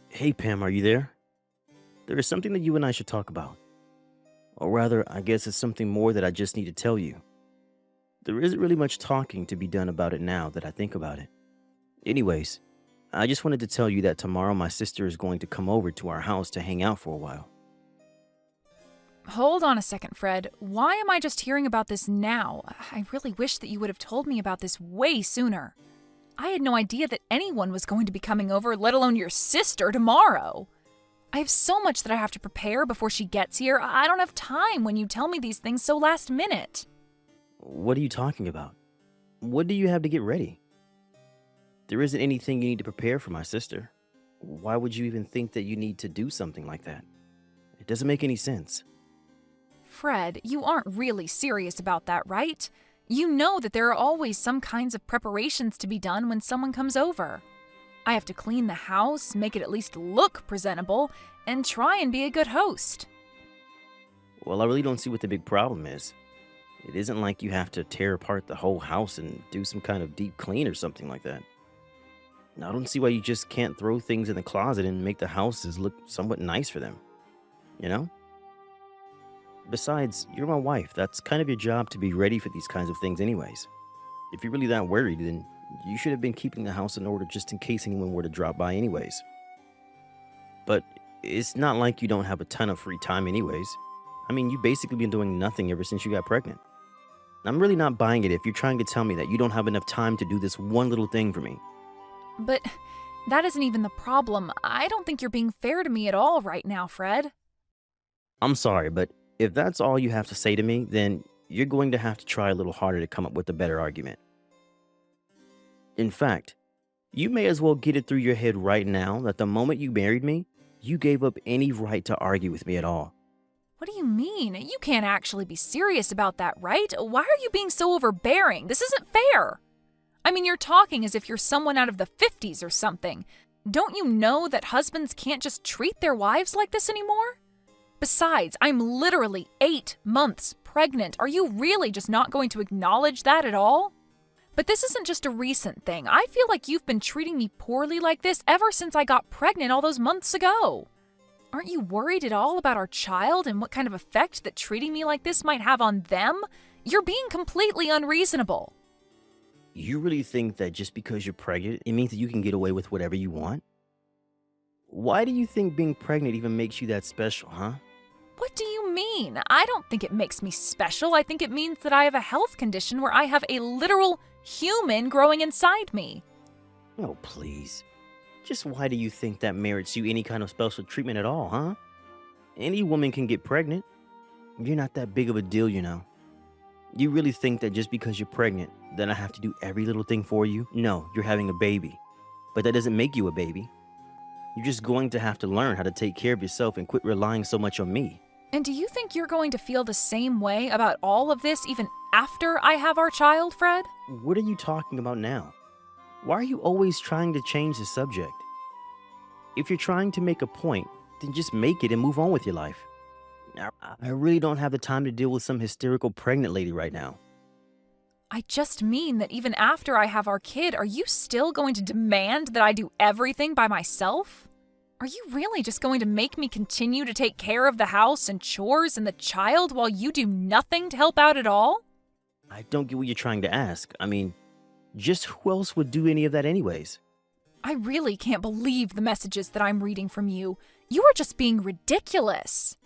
Hey Pam, are you there? There is something that you and I should talk about. Or rather, I guess it's something more that I just need to tell you. There isn't really much talking to be done about it now that I think about it. Anyways, I just wanted to tell you that tomorrow my sister is going to come over to our house to hang out for a while. Hold on a second, Fred. Why am I just hearing about this now? I really wish that you would have told me about this way sooner. I had no idea that anyone was going to be coming over, let alone your sister, tomorrow. I have so much that I have to prepare before she gets here. I don't have time when you tell me these things so last minute. What are you talking about? What do you have to get ready? There isn't anything you need to prepare for my sister. Why would you even think that you need to do something like that? It doesn't make any sense. Fred, you aren't really serious about that, right? You know that there are always some kinds of preparations to be done when someone comes over. I have to clean the house, make it at least look presentable, and try and be a good host. Well, I really don't see what the big problem is. It isn't like you have to tear apart the whole house and do some kind of deep clean or something like that. I don't see why you just can't throw things in the closet and make the houses look somewhat nice for them. You know? Besides, you're my wife. That's kind of your job to be ready for these kinds of things anyways. If you're really that worried, then you should have been keeping the house in order just in case anyone were to drop by anyways. But it's not like you don't have a ton of free time anyways. I mean, you've basically been doing nothing ever since you got pregnant. I'm really not buying it if you're trying to tell me that you don't have enough time to do this one little thing for me. But that isn't even the problem. I don't think you're being fair to me at all right now, Fred. I'm sorry, but if that's all you have to say to me, then you're going to have to try a little harder to come up with a better argument. In fact, you may as well get it through your head right now that the moment you married me, you gave up any right to argue with me at all. What do you mean? You can't actually be serious about that, right? Why are you being so overbearing? This isn't fair. I mean, you're talking as if you're someone out of the 50s or something. Don't you know that husbands can't just treat their wives like this anymore? Besides, I'm literally 8 months pregnant. Are you really just not going to acknowledge that at all? But this isn't just a recent thing. I feel like you've been treating me poorly like this ever since I got pregnant all those months ago. Aren't you worried at all about our child and what kind of effect that treating me like this might have on them? You're being completely unreasonable. You really think that just because you're pregnant, it means that you can get away with whatever you want? Why do you think being pregnant even makes you that special, huh? What do you mean? I don't think it makes me special. I think it means that I have a health condition where I have a literal human growing inside me. Oh, please. Just why do you think that merits you any kind of special treatment at all, huh? Any woman can get pregnant. You're not that big of a deal, you know. You really think that just because you're pregnant, then I have to do every little thing for you? No, you're having a baby. But that doesn't make you a baby. You're just going to have to learn how to take care of yourself and quit relying so much on me. And do you think you're going to feel the same way about all of this even after I have our child, Fred? What are you talking about now? Why are you always trying to change the subject? If you're trying to make a point, then just make it and move on with your life. I really don't have the time to deal with some hysterical pregnant lady right now. I just mean that even after I have our kid, are you still going to demand that I do everything by myself? Are you really just going to make me continue to take care of the house and chores and the child while you do nothing to help out at all? I don't get what you're trying to ask. I mean, just who else would do any of that anyways? I really can't believe the messages that I'm reading from you. You are just being ridiculous.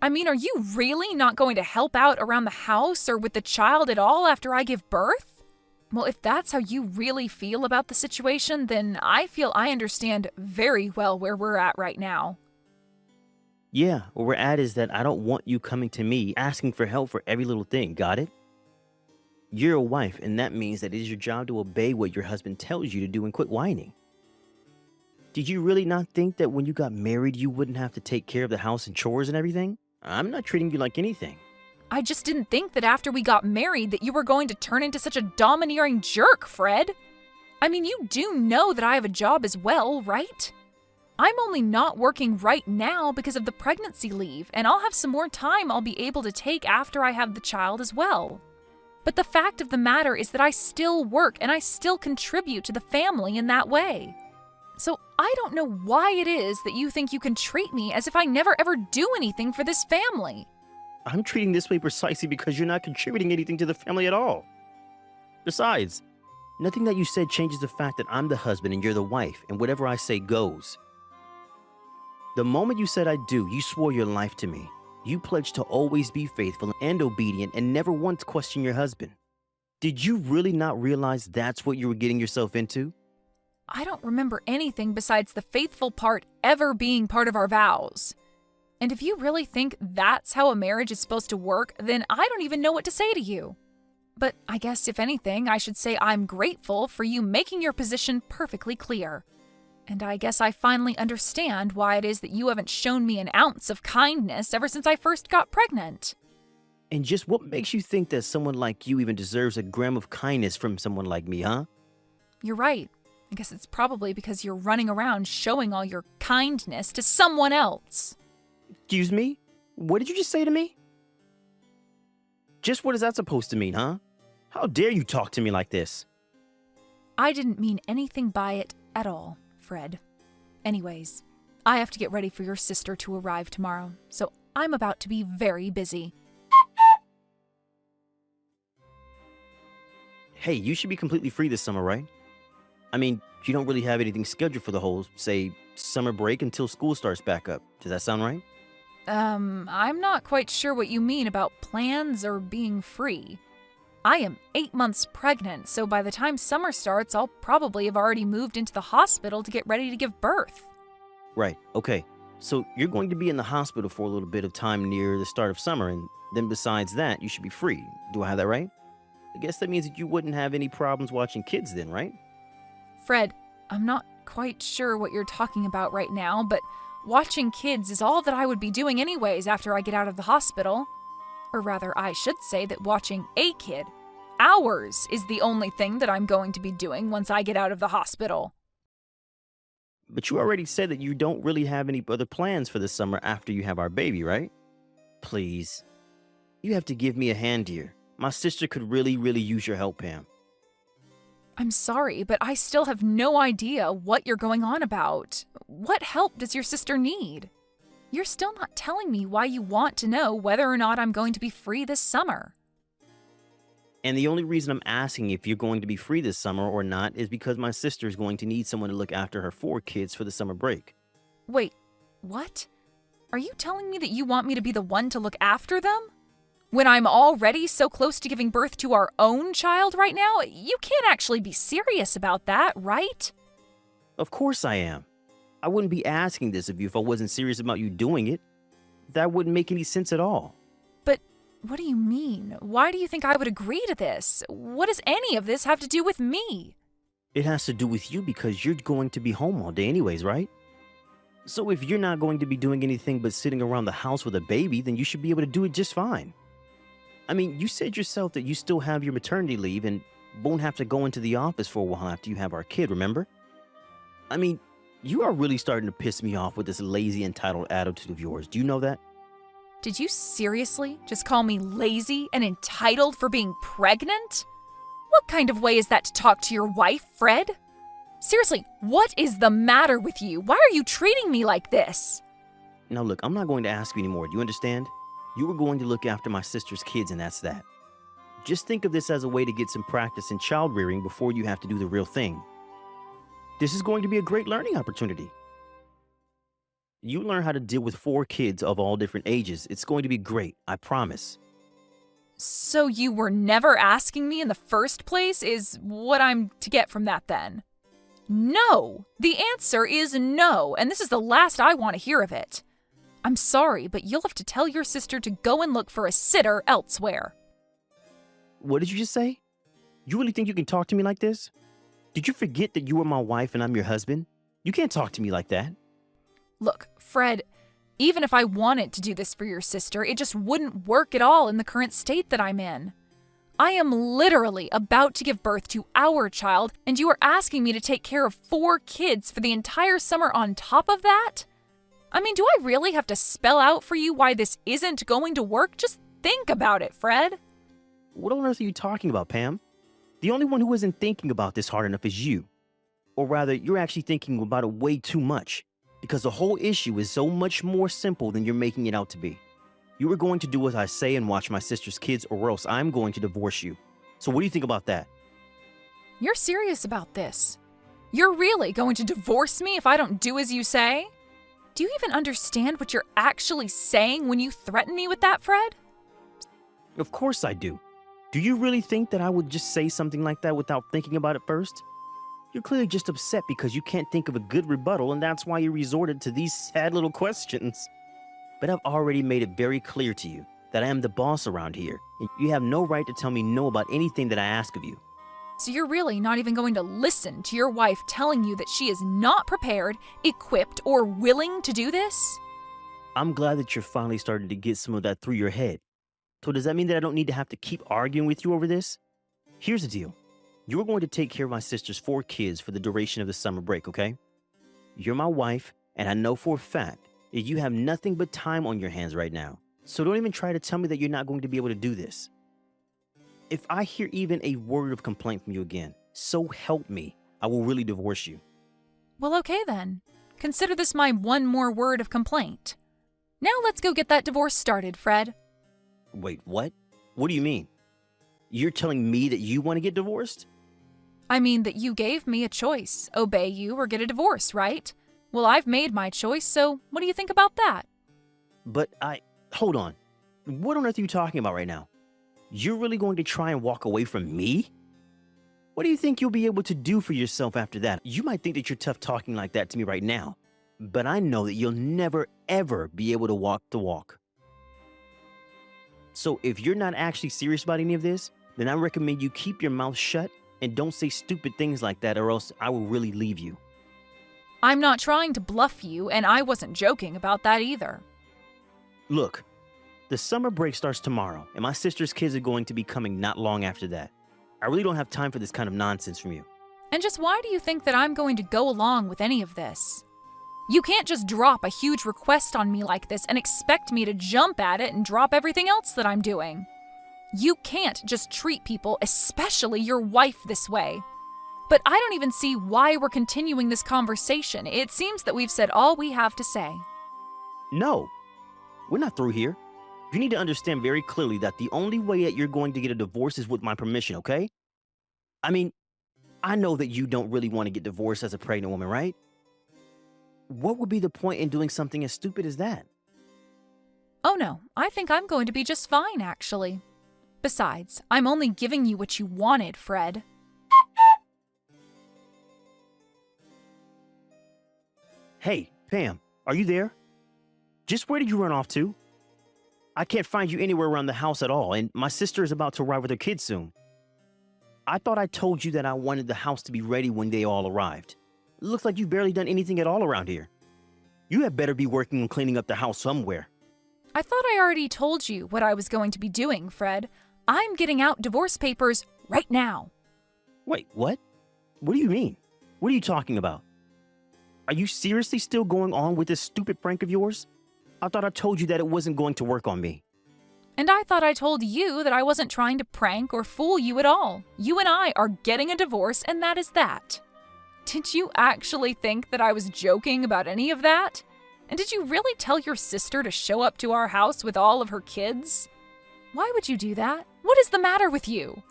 I mean, are you really not going to help out around the house or with the child at all after I give birth? Well, if that's how you really feel about the situation, then I feel I understand very well where we're at right now. Yeah, where we're at is that I don't want you coming to me asking for help for every little thing, got it? You're a wife, and that means that it is your job to obey what your husband tells you to do and quit whining. Did you really not think that when you got married, you wouldn't have to take care of the house and chores and everything? I'm not treating you like anything. I just didn't think that after we got married that you were going to turn into such a domineering jerk, Fred. I mean, you do know that I have a job as well, right? I'm only not working right now because of the pregnancy leave, and I'll have some more time I'll be able to take after I have the child as well. But the fact of the matter is that I still work and I still contribute to the family in that way. So I don't know why it is that you think you can treat me as if I never ever do anything for this family. I'm treating this way precisely because you're not contributing anything to the family at all. Besides, nothing that you said changes the fact that I'm the husband and you're the wife, and whatever I say goes. The moment you said I do, you swore your life to me. You pledged to always be faithful and obedient and never once question your husband. Did you really not realize that's what you were getting yourself into? I don't remember anything besides the faithful part ever being part of our vows. And if you really think that's how a marriage is supposed to work, then I don't even know what to say to you. But I guess if anything, I should say I'm grateful for you making your position perfectly clear. And I guess I finally understand why it is that you haven't shown me an ounce of kindness ever since I first got pregnant. And just what makes you think that someone like you even deserves a gram of kindness from someone like me, huh? You're right. I guess it's probably because you're running around showing all your kindness to someone else. Excuse me? What did you just say to me? Just what is that supposed to mean, huh? How dare you talk to me like this? I didn't mean anything by it at all, Fred. Anyways, I have to get ready for your sister to arrive tomorrow, so I'm about to be very busy. Hey, you should be completely free this summer, right? I mean, you don't really have anything scheduled for the whole, say, summer break until school starts back up. Does that sound right? I'm not quite sure what you mean about plans or being free. I am 8 months pregnant, so by the time summer starts, I'll probably have already moved into the hospital to get ready to give birth. Right, okay. So you're going to be in the hospital for a little bit of time near the start of summer, and then besides that, you should be free. Do I have that right? I guess that means that you wouldn't have any problems watching kids then, right? Fred, I'm not quite sure what you're talking about right now, but watching kids is all that I would be doing anyways after I get out of the hospital. Or rather, I should say that watching a kid, ours, is the only thing that I'm going to be doing once I get out of the hospital. But you already said that you don't really have any other plans for this summer after you have our baby, right? Please. You have to give me a hand here. My sister could really use your help, Pam. I'm sorry, but I still have no idea what you're going on about. What help does your sister need? You're still not telling me why you want to know whether or not I'm going to be free this summer. And the only reason I'm asking if you're going to be free this summer or not is because my sister is going to need someone to look after her 4 kids for the summer break. Wait, what? Are you telling me that you want me to be the one to look after them? When I'm already so close to giving birth to our own child right now? You can't actually be serious about that, right? Of course I am. I wouldn't be asking this of you if I wasn't serious about you doing it. That wouldn't make any sense at all. But what do you mean? Why do you think I would agree to this? What does any of this have to do with me? It has to do with you because you're going to be home all day anyways, right? So if you're not going to be doing anything but sitting around the house with a baby, then you should be able to do it just fine. I mean, you said yourself that you still have your maternity leave and won't have to go into the office for a while after you have our kid, remember? I mean, you are really starting to piss me off with this lazy, entitled attitude of yours. Do you know that? Did you seriously just call me lazy and entitled for being pregnant? What kind of way is that to talk to your wife, Fred? Seriously, what is the matter with you? Why are you treating me like this? Now look, I'm not going to ask you anymore. Do you understand? You were going to look after my sister's kids, and that's that. Just think of this as a way to get some practice in child rearing before you have to do the real thing. This is going to be a great learning opportunity. You learn how to deal with 4 kids of all different ages. It's going to be great, I promise. So you were never asking me in the first place is what I'm to get from that then? No! The answer is no, and this is the last I want to hear of it. I'm sorry, but you'll have to tell your sister to go and look for a sitter elsewhere. What did you just say? You really think you can talk to me like this? Did you forget that you are my wife and I'm your husband? You can't talk to me like that. Look, Fred, even if I wanted to do this for your sister, it just wouldn't work at all in the current state that I'm in. I am literally about to give birth to our child, and you are asking me to take care of 4 kids for the entire summer on top of that? I mean, do I really have to spell out for you why this isn't going to work? Just think about it, Fred. What on earth are you talking about, Pam? The only one who isn't thinking about this hard enough is you. Or rather, you're actually thinking about it way too much. Because the whole issue is so much more simple than you're making it out to be. You are going to do as I say and watch my sister's kids, or else I'm going to divorce you. So what do you think about that? You're serious about this? You're really going to divorce me if I don't do as you say? Do you even understand what you're actually saying when you threaten me with that, Fred? Of course I do. Do you really think that I would just say something like that without thinking about it first? You're clearly just upset because you can't think of a good rebuttal, and that's why you resorted to these sad little questions. But I've already made it very clear to you that I am the boss around here, and you have no right to tell me no about anything that I ask of you. So you're really not even going to listen to your wife telling you that she is not prepared, equipped, or willing to do this? I'm glad that you're finally starting to get some of that through your head. So does that mean that I don't need to have to keep arguing with you over this? Here's the deal. You're going to take care of my sister's 4 kids for the duration of the summer break, okay? You're my wife, and I know for a fact that you have nothing but time on your hands right now. So don't even try to tell me that you're not going to be able to do this. If I hear even a word of complaint from you again, so help me, I will really divorce you. Well, okay then. Consider this my one more word of complaint. Now let's go get that divorce started, Fred. Wait, what? What do you mean? You're telling me that you want to get divorced? I mean that you gave me a choice, obey you or get a divorce, right? Well, I've made my choice, so what do you think about that? But hold on. What on earth are you talking about right now? You're really going to try and walk away from me? What do you think you'll be able to do for yourself after that? You might think that you're tough talking like that to me right now, but I know that you'll never, ever be able to walk the walk. So if you're not actually serious about any of this, then I recommend you keep your mouth shut and don't say stupid things like that, or else I will really leave you. I'm not trying to bluff you, and I wasn't joking about that either. Look, the summer break starts tomorrow, and my sister's kids are going to be coming not long after that. I really don't have time for this kind of nonsense from you. And just why do you think that I'm going to go along with any of this? You can't just drop a huge request on me like this and expect me to jump at it and drop everything else that I'm doing. You can't just treat people, especially your wife, this way. But I don't even see why we're continuing this conversation. It seems that we've said all we have to say. No, we're not through here. You need to understand very clearly that the only way that you're going to get a divorce is with my permission, okay? I mean, I know that you don't really want to get divorced as a pregnant woman, right? What would be the point in doing something as stupid as that? Oh no, I think I'm going to be just fine, actually. Besides, I'm only giving you what you wanted, Fred. Hey, Pam, are you there? Just where did you run off to? I can't find you anywhere around the house at all, and my sister is about to arrive with her kids soon. I thought I told you that I wanted the house to be ready when they all arrived. It looks like you've barely done anything at all around here. You had better be working on cleaning up the house somewhere. I thought I already told you what I was going to be doing, Fred. I'm getting out divorce papers right now. Wait, what? What do you mean? What are you talking about? Are you seriously still going on with this stupid prank of yours? I thought I told you that it wasn't going to work on me. And I thought I told you that I wasn't trying to prank or fool you at all. You and I are getting a divorce, and that is that. Did you actually think that I was joking about any of that? And did you really tell your sister to show up to our house with all of her kids? Why would you do that? What is the matter with you?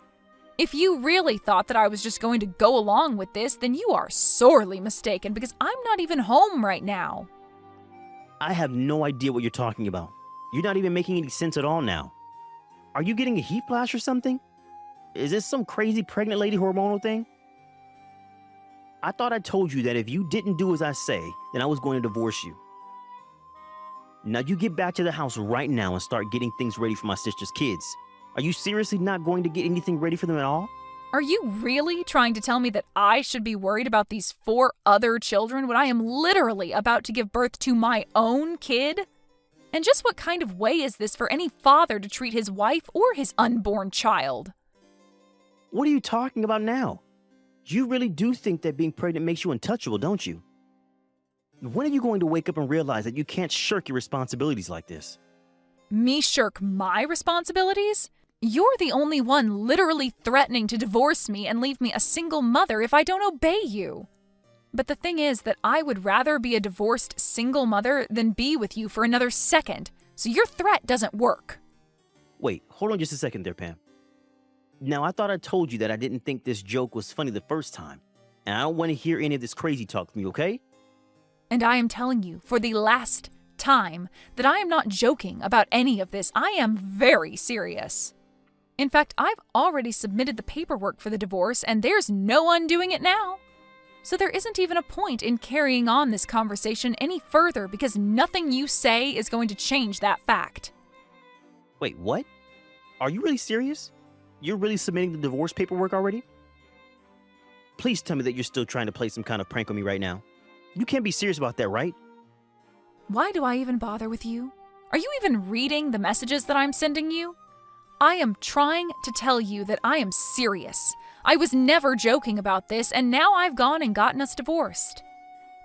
If you really thought that I was just going to go along with this, then you are sorely mistaken because I'm not even home right now. I have no idea what you're talking about. You're not even making any sense at all now. Are you getting a heat flash or something? Is this some crazy pregnant lady hormonal thing? I thought I told you that if you didn't do as I say, then I was going to divorce you. Now you get back to the house right now and start getting things ready for my sister's kids. Are you seriously not going to get anything ready for them at all? Are you really trying to tell me that I should be worried about these 4 other children when I am literally about to give birth to my own kid? And just what kind of way is this for any father to treat his wife or his unborn child? What are you talking about now? You really do think that being pregnant makes you untouchable, don't you? When are you going to wake up and realize that you can't shirk your responsibilities like this? Me shirk my responsibilities? You're the only one literally threatening to divorce me and leave me a single mother if I don't obey you. But the thing is that I would rather be a divorced single mother than be with you for another second, so your threat doesn't work. Wait, hold on just a second there, Pam. Now, I thought I told you that I didn't think this joke was funny the first time, and I don't want to hear any of this crazy talk from you, okay? And I am telling you for the last time that I am not joking about any of this. I am very serious. In fact, I've already submitted the paperwork for the divorce, and there's no undoing it now. So there isn't even a point in carrying on this conversation any further because nothing you say is going to change that fact. Wait, what? Are you really serious? You're really submitting the divorce paperwork already? Please tell me that you're still trying to play some kind of prank on me right now. You can't be serious about that, right? Why do I even bother with you? Are you even reading the messages that I'm sending you? I am trying to tell you that I am serious. I was never joking about this, and now I've gone and gotten us divorced.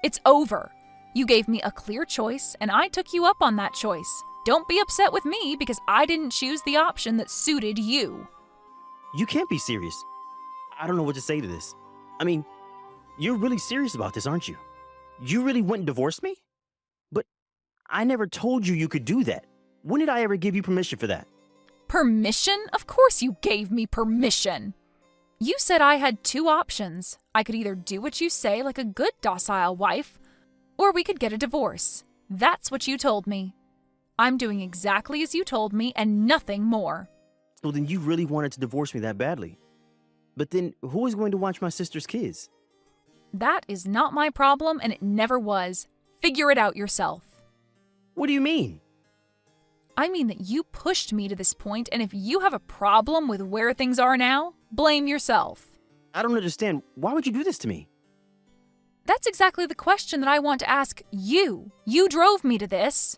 It's over. You gave me a clear choice, and I took you up on that choice. Don't be upset with me because I didn't choose the option that suited you. You can't be serious. I don't know what to say to this. I mean, you're really serious about this, aren't you? You really went and divorced me? But I never told you you could do that. When did I ever give you permission for that? Permission? Of course you gave me permission. You said I had two options. I could either do what you say like a good docile wife, or we could get a divorce. That's what you told me. I'm doing exactly as you told me and nothing more. So then you really wanted to divorce me that badly. But then who is going to watch my sister's kids? That is not my problem and it never was. Figure it out yourself. What do you mean? I mean that you pushed me to this point, and if you have a problem with where things are now, blame yourself. I don't understand. Why would you do this to me? That's exactly the question that I want to ask you. You drove me to this.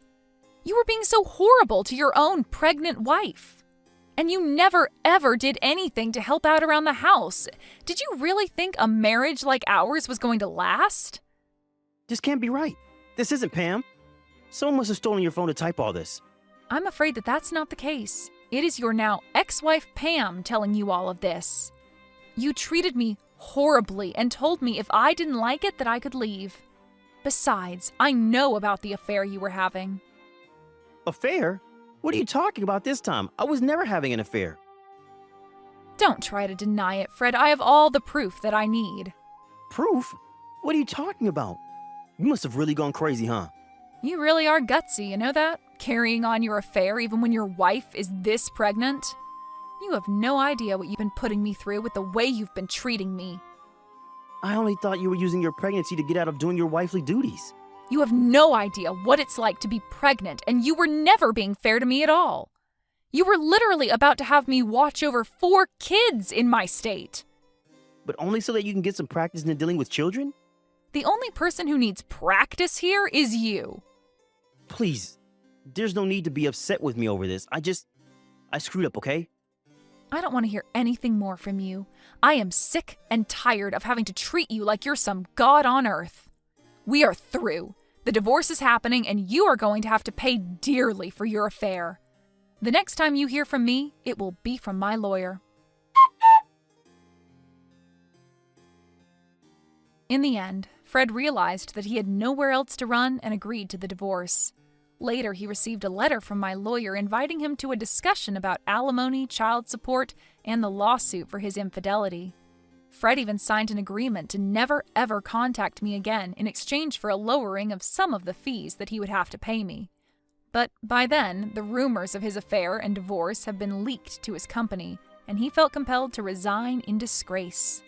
You were being so horrible to your own pregnant wife. And you never ever did anything to help out around the house. Did you really think a marriage like ours was going to last? This can't be right. This isn't Pam. Someone must have stolen your phone to type all this. I'm afraid that that's not the case. It is your now ex-wife Pam telling you all of this. You treated me horribly and told me if I didn't like it that I could leave. Besides, I know about the affair you were having. Affair? What are you talking about this time? I was never having an affair. Don't try to deny it, Fred. I have all the proof that I need. Proof? What are you talking about? You must have really gone crazy, huh? You really are gutsy, you know that? Carrying on your affair even when your wife is this pregnant? You have no idea what you've been putting me through with the way you've been treating me. I only thought you were using your pregnancy to get out of doing your wifely duties. You have no idea what it's like to be pregnant, and you were never being fair to me at all. You were literally about to have me watch over 4 kids in my state. But only so that you can get some practice in dealing with children? The only person who needs practice here is you. Please, there's no need to be upset with me over this. I screwed up, okay? I don't want to hear anything more from you. I am sick and tired of having to treat you like you're some god on earth. We are through. The divorce is happening, and you are going to have to pay dearly for your affair. The next time you hear from me, it will be from my lawyer. In the end, Fred realized that he had nowhere else to run and agreed to the divorce. Later, he received a letter from my lawyer inviting him to a discussion about alimony, child support, and the lawsuit for his infidelity. Fred even signed an agreement to never ever contact me again in exchange for a lowering of some of the fees that he would have to pay me. But by then, the rumors of his affair and divorce have been leaked to his company, and he felt compelled to resign in disgrace.